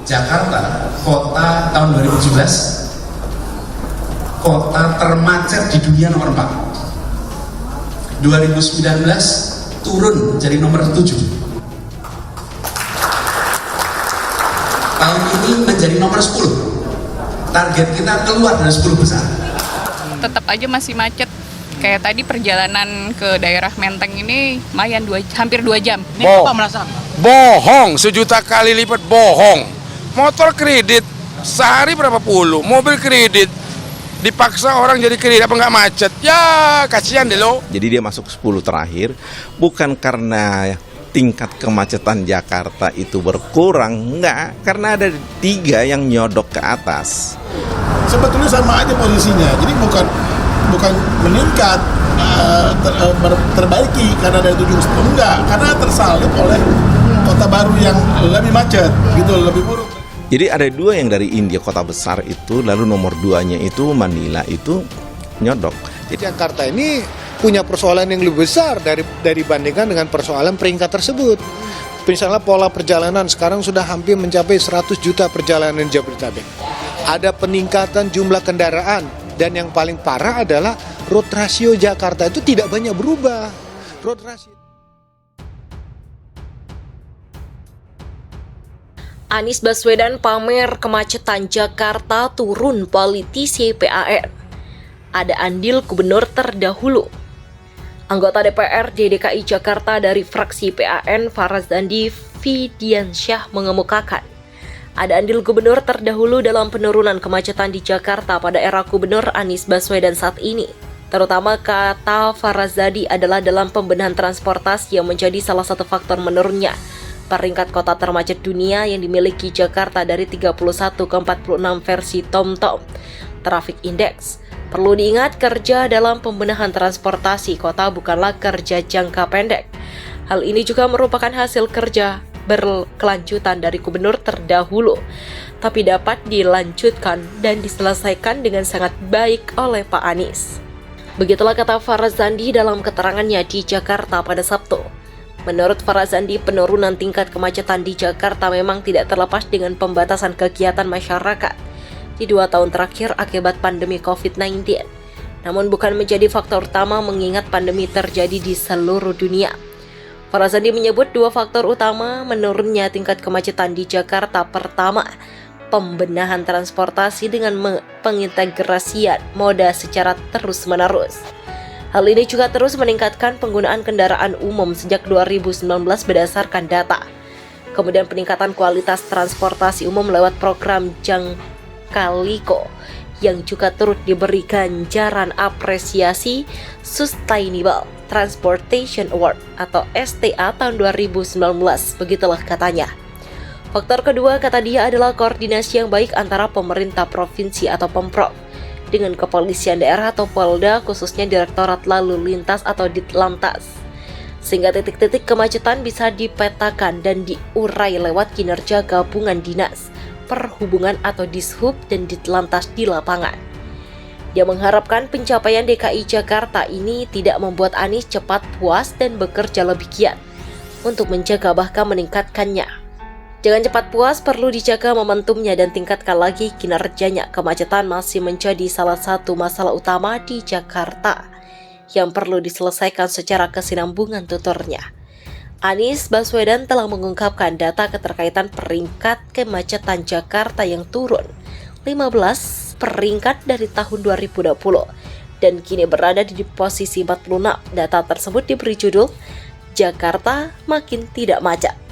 Jakarta, kota tahun 2017, kota termacet di dunia nomor 4. 2019 turun jadi nomor 7. Tahun ini menjadi nomor 10. Target kita keluar dari 10 besar. Tetap aja masih macet. Kayak tadi perjalanan ke daerah Menteng ini lumayan hampir 2 jam. Ini Bapak merasa bohong, 1 juta kali lipat bohong. Motor kredit sehari berapa puluh, mobil kredit dipaksa orang jadi kredit apa nggak macet? Ya kasihan deh lo. Jadi dia masuk 10 terakhir bukan karena tingkat kemacetan Jakarta itu berkurang, enggak, karena ada 3 yang nyodok ke atas. Sebetulnya sama aja posisinya, jadi bukan meningkat, terbaiki karena dari 7 enggak, karena tersalip oleh kota baru yang lebih macet, gitu, lebih buruk. Jadi ada 2 yang dari India kota besar itu, lalu nomor 2-nya itu Manila itu nyodok. Jadi Jakarta ini punya persoalan yang lebih besar dibandingkan dengan persoalan peringkat tersebut. Misalnya pola perjalanan sekarang sudah hampir mencapai 100 juta perjalanan Jabodetabek. Ada peningkatan jumlah kendaraan dan yang paling parah adalah road ratio Jakarta itu tidak banyak berubah. Road ratio. Anies Baswedan pamer kemacetan Jakarta turun politisi PAN. Ada andil gubernur terdahulu. Anggota DPR DKI Jakarta dari fraksi PAN Farazandi Fidiansyah mengemukakan ada andil gubernur terdahulu dalam penurunan kemacetan di Jakarta pada era gubernur Anies Baswedan saat ini. Terutama kata Farazandi adalah dalam pembenahan transportasi yang menjadi salah satu faktor menurunnya peringkat kota termacet dunia yang dimiliki Jakarta dari 31 ke 46 versi TomTom Traffic Index. Perlu diingat, kerja dalam pembenahan transportasi kota bukanlah kerja jangka pendek. Hal ini juga merupakan hasil kerja berkelanjutan dari gubernur terdahulu, tapi dapat dilanjutkan dan diselesaikan dengan sangat baik oleh Pak Anies. Begitulah kata Farazandi dalam keterangannya di Jakarta pada Sabtu. Menurut Farazandi, penurunan tingkat kemacetan di Jakarta memang tidak terlepas dengan pembatasan kegiatan masyarakat di 2 tahun terakhir akibat pandemi COVID-19. Namun bukan menjadi faktor utama mengingat pandemi terjadi di seluruh dunia. Farazandi menyebut 2 faktor utama menurunnya tingkat kemacetan di Jakarta. Pertama, pembenahan transportasi dengan pengintegrasian moda secara terus-menerus. Hal ini juga terus meningkatkan penggunaan kendaraan umum sejak 2019 berdasarkan data. Kemudian peningkatan kualitas transportasi umum lewat program Jangkaliko yang juga turut diberi ganjaran apresiasi Sustainable Transportation Award atau STA tahun 2019, begitulah katanya. Faktor kedua, kata dia, adalah koordinasi yang baik antara pemerintah provinsi atau Pemprov dengan kepolisian daerah atau Polda, khususnya Direktorat Lalu Lintas atau Ditlantas, sehingga titik-titik kemacetan bisa dipetakan dan diurai lewat kinerja gabungan dinas perhubungan atau Dishub dan Ditlantas di lapangan. Dia mengharapkan pencapaian DKI Jakarta ini tidak membuat Anies cepat puas dan bekerja lebih giat untuk menjaga bahkan meningkatkannya. Jangan cepat puas, perlu dijaga momentumnya dan tingkatkan lagi kinerjanya. Kemacetan masih menjadi salah satu masalah utama di Jakarta yang perlu diselesaikan secara kesinambungan, tuturnya. Anies Baswedan telah mengungkapkan data keterkaitan peringkat kemacetan Jakarta yang turun 15 peringkat dari tahun 2020 dan kini berada di posisi 46. Data tersebut diberi judul Jakarta Makin Tidak Macet.